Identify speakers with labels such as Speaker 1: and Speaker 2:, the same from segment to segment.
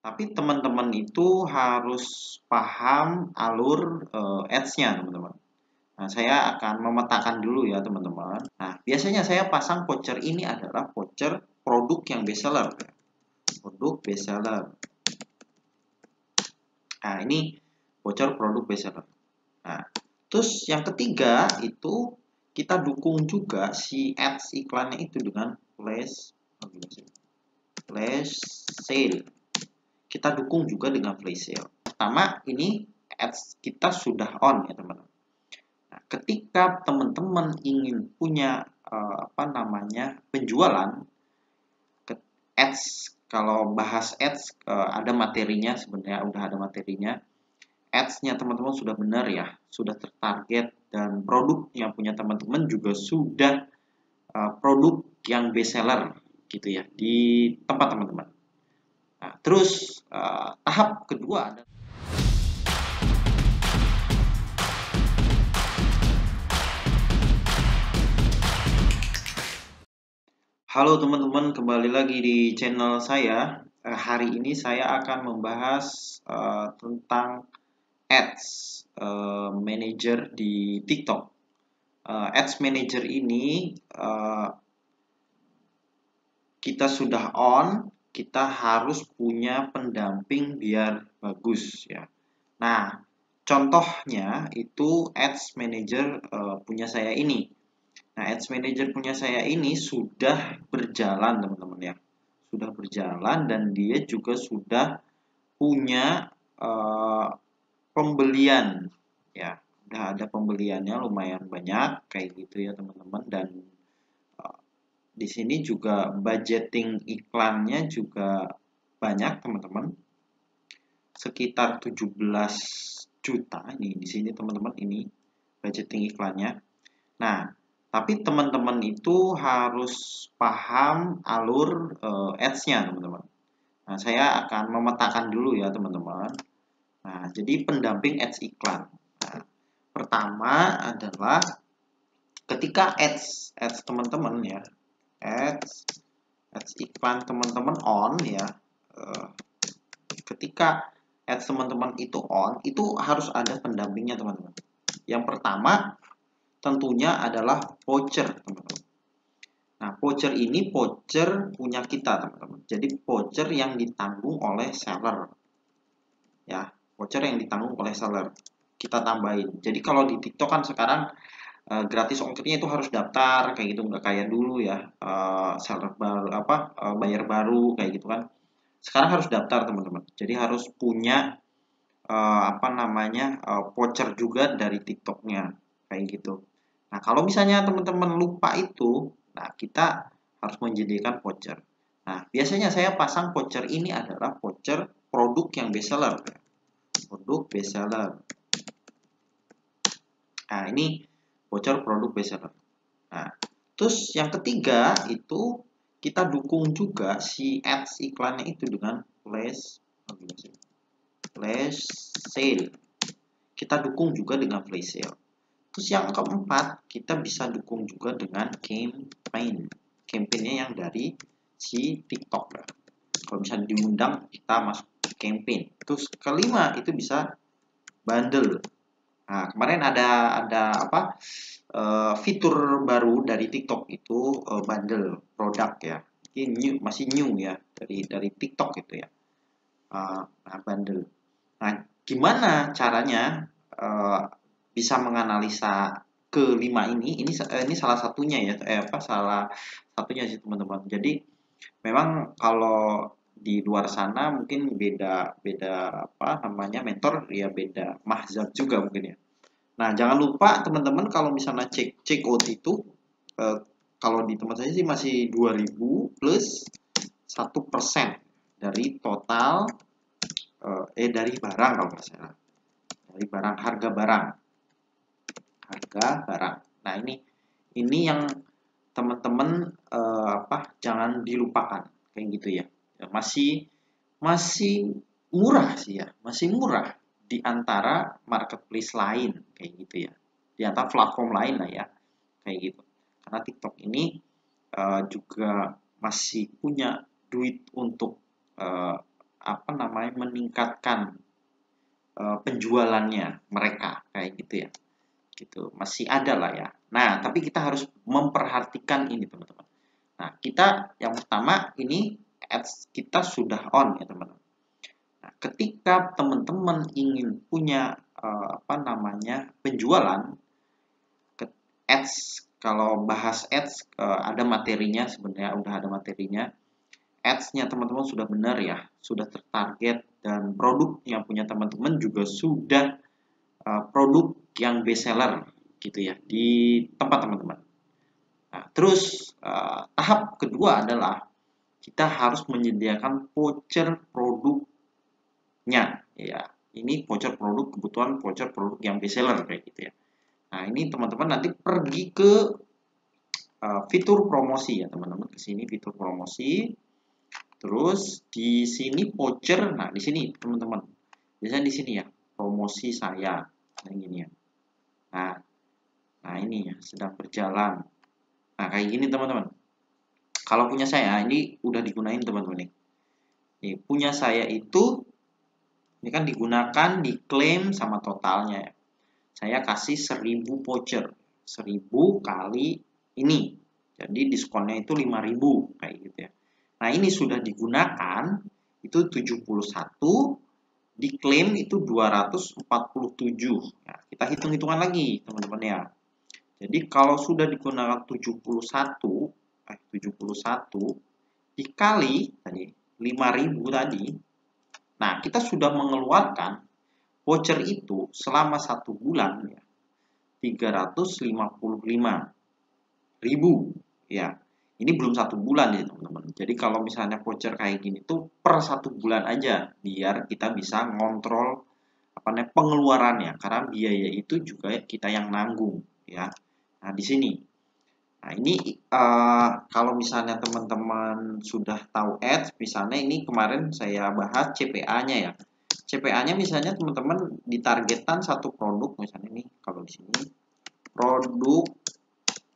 Speaker 1: Tapi teman-teman itu harus paham alur ads-nya, teman-teman. Nah, saya akan memetakan dulu ya, teman-teman. Nah, biasanya saya pasang voucher ini adalah voucher produk yang best seller. Produk best seller. Nah, ini voucher produk best seller. Nah, terus yang ketiga itu kita dukung juga si ads iklannya itu dengan flash sale. Kita dukung juga dengan flash sale. Pertama, ini ads kita sudah on ya, teman-teman. Nah, ketika teman-teman ingin punya penjualan ads, kalau bahas ads ada materinya, sebenarnya udah ada materinya. Ads-nya teman-teman sudah benar ya, sudah tertarget, dan produk yang punya teman-teman juga sudah produk yang best seller gitu ya di tempat teman-teman. Nah, terus tahap kedua adalah halo teman-teman, kembali lagi di channel saya. Hari ini saya akan membahas tentang Ads Manager di TikTok. Ads Manager ini kita sudah on, kita harus punya pendamping biar bagus ya. Nah, contohnya itu Ads Manager punya saya ini. Nah, Ads Manager punya saya ini sudah berjalan, teman-teman ya. Sudah berjalan dan dia juga sudah punya pembelian ya. Udah ada pembeliannya lumayan banyak kayak gitu ya, teman-teman, dan di sini juga budgeting iklannya juga banyak, teman-teman. Sekitar 17 juta ini di sini, teman-teman, ini budgeting iklannya. Nah, tapi teman-teman itu harus paham alur ads-nya, teman-teman. Nah, saya akan memetakan dulu ya, teman-teman. Nah, jadi pendamping ads iklan. Nah, pertama adalah ketika ads teman-teman ya, ads iklan teman-teman on ya. Ketika ads teman-teman itu on, itu harus ada pendampingnya, teman-teman. Yang pertama tentunya adalah voucher, teman-teman. Nah, voucher ini voucher punya kita, teman-teman. Jadi voucher yang ditanggung oleh seller. Ya, voucher yang ditanggung oleh seller. Kita tambahin. Jadi kalau di TikTok kan sekarang gratis ongkirnya itu harus daftar kayak gitu, nggak kayak dulu ya. Seller baru bayar baru kayak gitu kan. Sekarang harus daftar, teman-teman. Jadi harus punya voucher juga dari TikToknya kayak gitu. Nah, kalau misalnya teman-teman lupa itu, nah kita harus menyediakan voucher. Nah, biasanya saya pasang voucher ini adalah voucher produk yang best seller. Produk best seller. Nah, ini voucher produk best seller. Nah, terus yang ketiga itu kita dukung juga si ads iklannya itu dengan flash sale. Kita dukung juga dengan flash sale. Terus yang keempat, kita bisa dukung juga dengan campaign. Campaignnya yang dari si TikTok. Kalau misalnya diundang, kita masuk campaign. Terus kelima, itu bisa bundle. Nah, kemarin ada fitur baru dari TikTok itu bundle produk ya. Ini masih new ya dari TikTok itu ya. Nah, bundle. Nah, gimana caranya bisa menganalisa kelima ini salah satunya ya, salah satunya sih, teman-teman. Jadi memang kalau di luar sana mungkin beda mentor ya, beda mahzab juga mungkin ya. Nah, jangan lupa teman-teman kalau misalnya check out itu kalau di tempat saya sih masih 2000 plus 1% dari total dari barang, kalau nggak salah, dari barang, harga barang. Nah, ini yang teman-teman jangan dilupakan kayak gitu ya. Masih murah sih ya, masih murah di antara marketplace lain kayak gitu ya, di antara platform lain lah ya kayak gitu. Karena TikTok ini juga masih punya duit untuk meningkatkan penjualannya mereka kayak gitu ya. Gitu. Masih ada lah ya. Nah, tapi kita harus memperhatikan ini, teman-teman. Nah, kita yang pertama ini ads kita sudah on ya, teman-teman. Nah, ketika teman-teman ingin punya penjualan ads, kalau bahas ads ada materinya, sebenarnya udah ada materinya. Ads-nya teman-teman sudah benar ya, sudah tertarget, dan produk yang punya teman-teman juga sudah produk yang best seller gitu ya di tempat teman-teman. Nah, terus tahap kedua adalah kita harus menyediakan voucher produknya ya. Ini voucher produk, kebutuhan voucher produk yang best seller kayak gitu ya. Nah, ini teman-teman nanti pergi ke fitur promosi ya, teman-teman. Ke sini fitur promosi. Terus di sini voucher. Nah, di sini teman-teman. Biasanya di sini ya, promosi saya. Nah, gini ya. Nah, ini ya, sedang berjalan. Nah, kayak gini teman-teman. Kalau punya saya, ini udah digunain teman-teman nih. Nih, punya saya itu, ini kan digunakan, diklaim sama totalnya ya. Saya kasih 1000 voucher. 1000 kali ini. Jadi diskonnya itu 5000 kayak gitu ya. Nah, ini sudah digunakan, itu 71, diklaim itu 247. Nah, kita hitung-hitungan lagi teman-teman ya. Jadi kalau sudah digunakan 71 dikali tadi 5000 tadi. Nah, kita sudah mengeluarkan voucher itu selama 1 bulan ya. 355.000 ya. Ini belum 1 bulan ya teman-teman. Jadi kalau misalnya voucher kayak gini tuh per 1 bulan aja biar kita bisa ngontrol pengeluarannya, karena biaya itu juga kita yang nanggung ya. Nah, di sini. Nah, ini kalau misalnya teman-teman sudah tahu ads, misalnya ini kemarin saya bahas CPA-nya ya. CPA-nya misalnya teman-teman ditargetkan satu produk, misalnya ini kalau di sini produk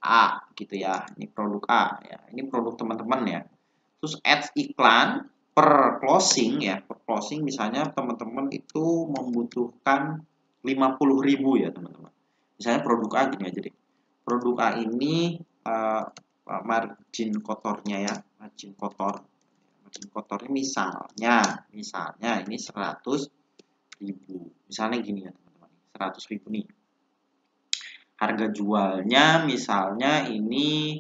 Speaker 1: A gitu ya. Ini produk A ya. Ini produk teman-teman ya. Terus ads iklan per closing ya. Per closing misalnya teman-teman itu membutuhkan 50.000 ya, teman-teman. Misalnya produk A gini aja deh. Produk A ini margin kotornya ya. Margin kotornya misalnya ini 100.000. Misalnya gini ya, teman-teman. 100.000 nih. Harga jualnya misalnya ini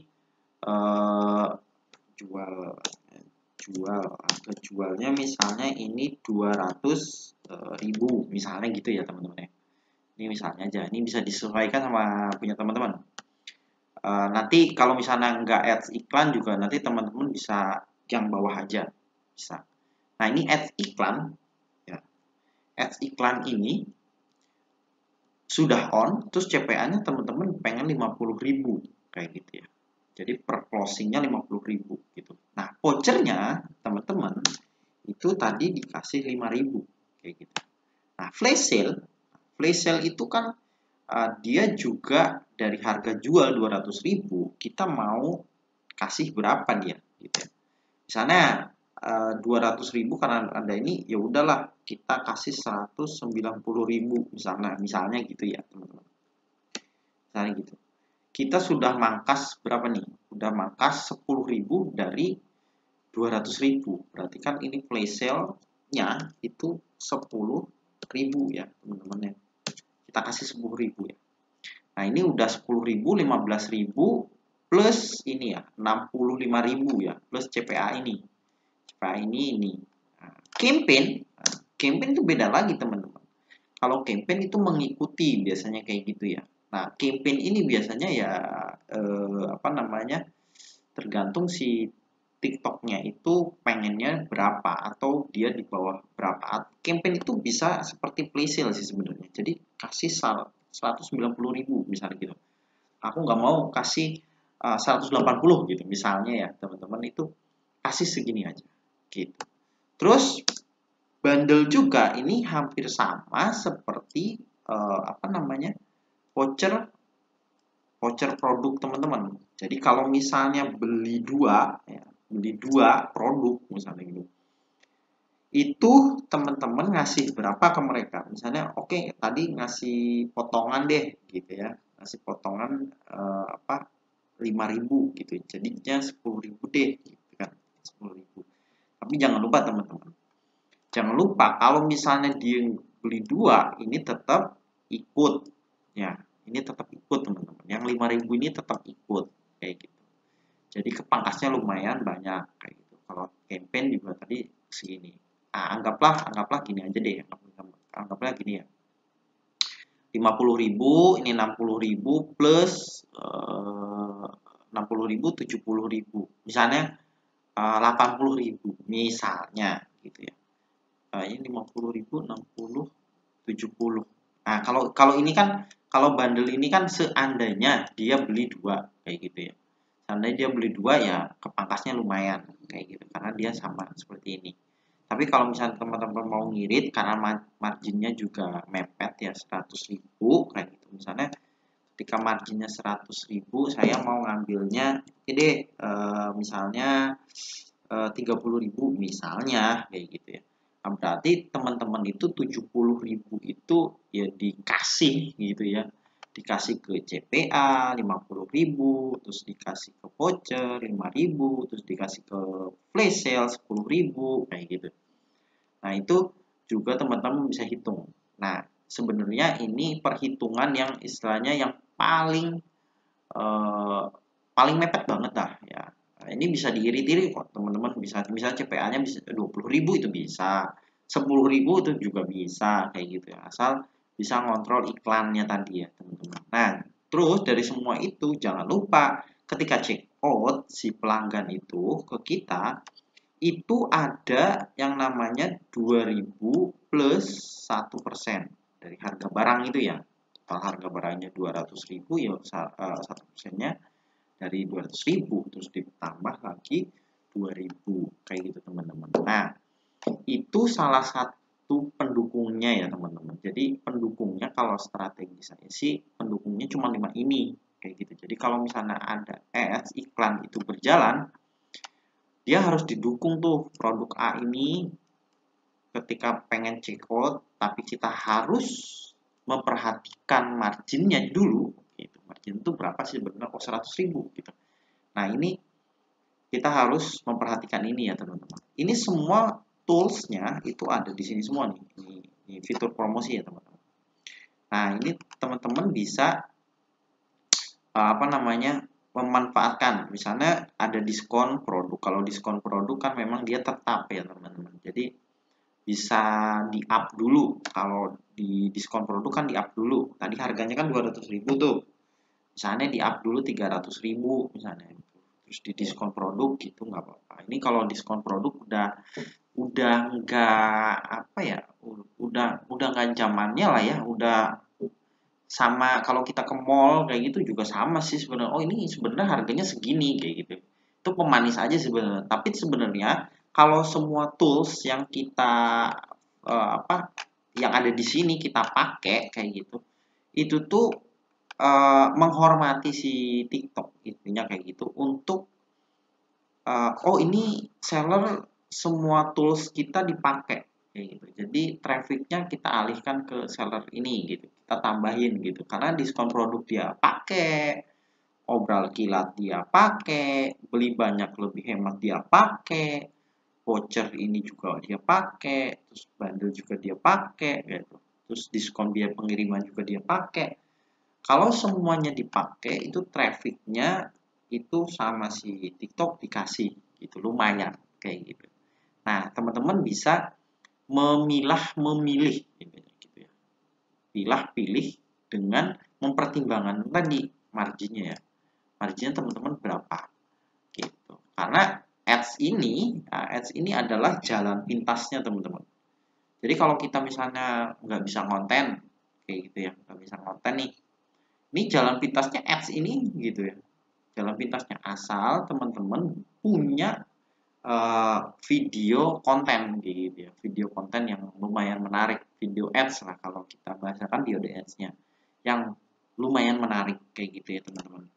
Speaker 1: harga jualnya misalnya ini 200.000 misalnya gitu ya, teman-teman ya. Ini misalnya aja, ini bisa disesuaikan sama punya teman-teman. Nanti kalau misalnya nggak ads iklan juga nanti teman-teman bisa yang bawah aja bisa. Nah, ini ads iklan ya. Ads iklan ini sudah on, terus CPA-nya teman-teman pengen 50.000 kayak gitu ya. Jadi per closingnya 50.000 gitu. Nah, vouchernya teman-teman itu tadi dikasih 5.000 kayak gitu. Nah, flash sale itu kan dia juga dari harga jual 200.000 kita mau kasih berapa dia gitu ya. Misalnya 200.000 karena ada ini ya udahlah kita kasih 190.000 misalnya gitu ya, teman-teman. Misalnya gitu. Kita sudah mangkas berapa nih? Udah mangkas 10.000 dari 200.000. Berarti kan ini flash sale-nya itu 10.000 ya, teman-teman ya. Kita kasih 10.000 ya. Nah, ini udah 10.000, 15.000 plus ini ya, 65.000 ya, plus CPA ini. CPA ini. Nah, campaign itu beda lagi, teman-teman. Kalau campaign itu mengikuti biasanya kayak gitu ya. Nah, campaign ini biasanya ya tergantung si TikToknya itu pengennya berapa atau dia di bawah berapa. Campaign itu bisa seperti play sale sih sebenarnya. Jadi kasih 190.000 misalnya gitu. Aku nggak mau kasih 180 gitu misalnya ya, teman-teman, itu kasih segini aja gitu. Terus bundle juga ini hampir sama seperti voucher produk teman-teman. Jadi kalau misalnya beli dua produk misalnya gitu, itu teman-teman ngasih berapa ke mereka. Misalnya oke, tadi ngasih potongan deh gitu ya, ngasih potongan 5.000 gitu, jadinya 10.000 deh gitu kan, 10.000. Tapi jangan lupa teman-teman, jangan lupa kalau misalnya dia beli 2, ini tetap ikut ya, ini tetap ikut teman-teman, yang 5.000 ini tetap ikut kayak gitu. Jadi kepangkasnya lumayan banyak kayak gitu. Kalau campaign juga tadi segini. Nah, anggaplah gini aja deh. Anggaplah gini ya. 50.000, ini 60.000 plus 60.000, 70.000. Misalnya 80.000 misalnya gitu ya. Ini 50.000, 60, 70. Nah, kalau ini kan, kalau bundle ini kan seandainya dia beli 2 kayak gitu ya. Seandainya dia beli 2 ya kepangkasnya lumayan kayak gitu karena dia sama seperti ini. Tapi kalau misalnya teman-teman mau ngirit karena marginnya juga mepet ya 100.000 kayak gitu. Misalnya ketika marginnya 100.000 saya mau ngambilnya deh misalnya 30.000 misalnya kayak gitu ya. Nah, berarti teman-teman itu 70.000 itu ya dikasih gitu ya. Dikasih ke CPA 50.000, terus dikasih ke voucher 5.000, terus dikasih ke flash sale 10.000 kayak gitu. Nah, itu juga teman-teman bisa hitung. Nah, sebenarnya ini perhitungan yang istilahnya yang paling mepet banget dah ya. Nah, ini bisa diirit-irit kok teman-teman, bisa CPA-nya bisa 20.000 itu bisa, 10.000 itu juga bisa kayak gitu ya. Asal bisa ngontrol iklannya tadi ya teman-teman. Nah, terus dari semua itu jangan lupa ketika check out si pelanggan itu ke kita itu ada yang namanya 2.000 plus 1% dari harga barang itu ya. Kalau harga barangnya 200.000 ya 1%-nya dari 200.000 terus ditambah lagi 2.000 kayak gitu teman-teman. Nah, itu salah satu pendukungnya ya teman-teman. Jadi pendukungnya kalau strategi saya sih pendukungnya cuma 5 ini kayak gitu. Jadi kalau misalnya ada ads iklan itu berjalan, dia harus didukung tuh produk A ini ketika pengen check out, tapi kita harus memperhatikan marginnya dulu gitu. Margin itu berapa sih sebenarnya? Oh 100.000 gitu. Nah, ini kita harus memperhatikan ini ya teman-teman. Ini semua toolsnya itu ada di sini semua nih. Ini fitur promosi ya teman-teman. Nah, ini teman-teman bisa memanfaatkan. Misalnya ada diskon produk. Kalau diskon produk kan memang dia tetap ya teman-teman. Jadi bisa di up dulu. Kalau di diskon produk kan di up dulu. Tadi harganya kan 200.000 tuh. Misalnya di up dulu 300.000 misalnya. Terus di diskon produk gitu nggak apa-apa. Ini kalau diskon produk udah nggak apa ya, udah nggak zamannya lah ya, udah sama kalau kita ke mall kayak gitu juga sama sih sebenarnya. Oh, ini sebenarnya harganya segini kayak gitu. Itu pemanis aja sebenarnya. Tapi sebenarnya kalau semua tools yang kita yang ada di sini kita pakai kayak gitu, itu tuh menghormati si TikTok intinya kayak gitu untuk oh ini seller semua tools kita dipakai kayak gitu. Jadi trafficnya kita alihkan ke seller ini gitu. Kita tambahin gitu. Karena diskon produk dia pakai, obral kilat dia pakai, beli banyak lebih hemat dia pakai, voucher ini juga dia pakai, terus bundle juga dia pakai gitu. Terus diskon biaya pengiriman juga dia pakai. Kalau semuanya dipakai itu trafficnya itu sama si TikTok dikasih gitu, lumayan kayak gitu. Nah, teman-teman bisa memilih gitu ya. Pilih dengan mempertimbangkan tadi marginnya ya. Marginnya teman-teman berapa gitu. Karena ads ini adalah jalan pintasnya teman-teman. Jadi kalau kita misalnya nggak bisa konten kayak gitu ya, nggak bisa konten nih, ini jalan pintasnya ads ini gitu ya. Jalan pintasnya asal teman-teman punya video konten gitu ya. Video konten yang lumayan menarik, video ads lah kalau kita bahasakan video ads-nya. Yang lumayan menarik kayak gitu ya teman-teman.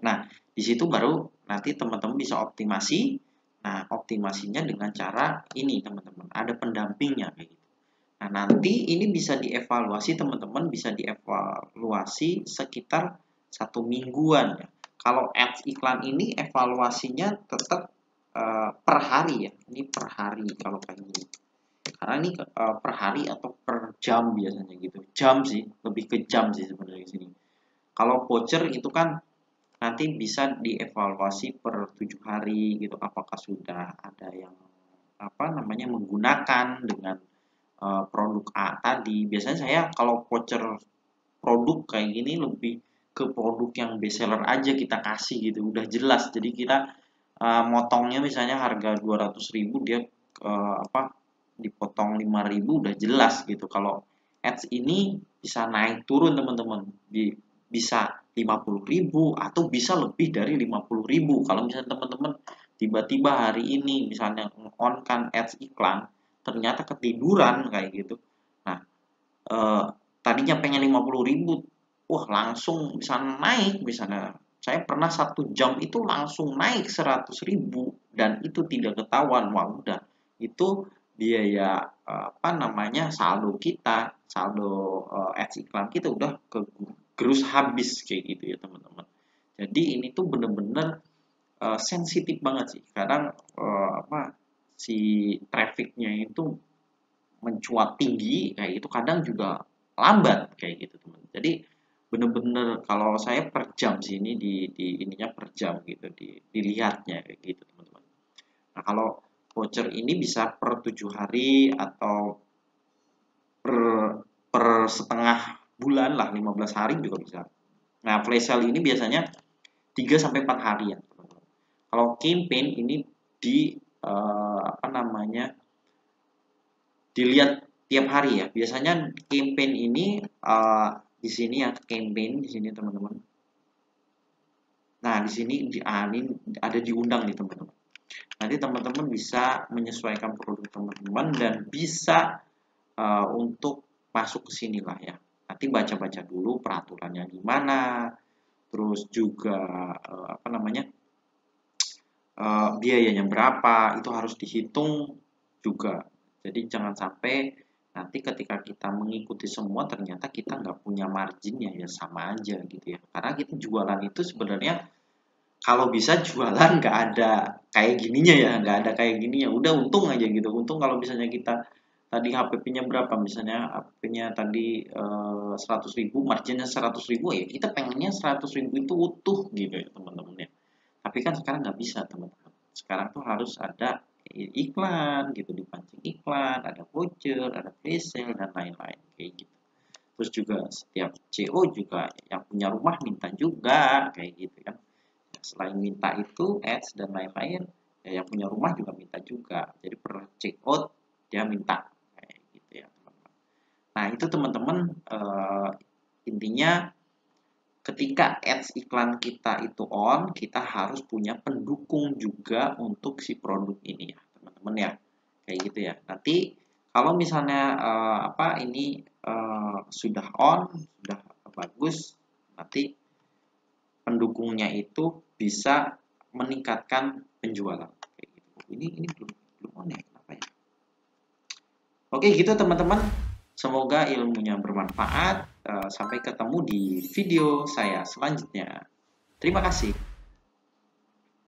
Speaker 1: Nah, di situ baru nanti teman-teman bisa optimasi. Nah, optimasinya dengan cara ini teman-teman, ada pendampingnya kayak gitu. Nah, nanti ini bisa dievaluasi teman-teman, bisa dievaluasi sekitar 1 mingguan ya. Kalau ads iklan ini evaluasinya tetap per hari ya, ini per hari kalau kayak gini. Karena ini per hari atau per jam biasanya gitu. Jam sih, lebih ke jam sih sebenarnya di sini. Kalau voucher itu kan nanti bisa dievaluasi per 7 hari gitu, apakah sudah ada yang menggunakan dengan produk A tadi. Biasanya saya kalau voucher produk kayak gini lebih ke produk yang best seller aja kita kasih gitu, udah jelas. Jadi kita motongnya misalnya harga 200.000, dia dipotong 5.000, udah jelas gitu. Kalau ads ini bisa naik turun teman-teman, bisa 50.000 atau bisa lebih dari 50.000. Kalau misalnya teman-teman tiba-tiba hari ini misalnya on kan ads iklan, ternyata ketiduran kayak gitu. Nah, tadinya pengen 50.000, wah langsung bisa naik. Misalnya saya pernah 1 jam itu langsung naik 100.000 dan itu tidak ketahuan. Wah udah, itu biaya saldo kita, saldo ads iklan kita udah gerus habis kayak gitu ya teman-teman. Jadi ini tuh bener-bener sensitif banget sih. Kadang si trafficnya itu mencuat tinggi kayak gitu, kadang juga lambat kayak gitu teman. Jadi bener-bener kalau saya per jam sih, ini di ininya per jam gitu, dilihatnya kayak gitu teman-teman. Nah kalau voucher ini bisa per 7 hari atau per setengah bulan lah, 15 hari juga bisa. Nah flash sale ini biasanya 3-4 hari ya teman-teman. Kalau campaign ini dilihat tiap hari ya. Biasanya campaign ini di sini ya, campaign di sini teman-teman. Nah, di sini ada diundang nih teman-teman. Nanti teman-teman bisa menyesuaikan produk teman-teman dan bisa untuk masuk ke sini lah ya. Nanti baca-baca dulu peraturannya gimana, terus juga biayanya berapa, itu harus dihitung juga. Jadi jangan sampai nanti ketika kita mengikuti semua ternyata kita nggak punya marginnya, ya sama aja gitu ya. Karena kita jualan itu sebenarnya kalau bisa jualan nggak ada kayak gininya ya, nggak ada kayak gini ya. Udah untung aja gitu. Untung kalau misalnya kita tadi HPP-nya berapa, misalnya HPP-nya tadi 100.000, marginnya 100.000 ya kita pengennya 100.000 itu utuh gitu ya teman-teman ya. Tapi kan sekarang nggak bisa teman-teman. Sekarang tuh harus ada iklan gitu, dipancing iklan, ada voucher, ada flash sale dan lain-lain kayak gitu. Terus juga setiap CO juga yang punya rumah minta juga kayak gitu kan. Selain minta itu ads dan lain-lain, ya yang punya rumah juga minta juga. Jadi per check out dia minta kayak gitu ya teman-teman. Nah itu teman-teman intinya ketika ads iklan kita itu on, kita harus punya pendukung juga untuk si produk ini ya, teman-teman ya. Kayak gitu ya. Nanti kalau misalnya ini sudah on, sudah bagus, nanti pendukungnya itu bisa meningkatkan penjualan. Kayak gitu. Ini belum on ya, kenapa ya? Oke, gitu teman-teman. Semoga ilmunya bermanfaat. Sampai ketemu di video saya selanjutnya. Terima kasih.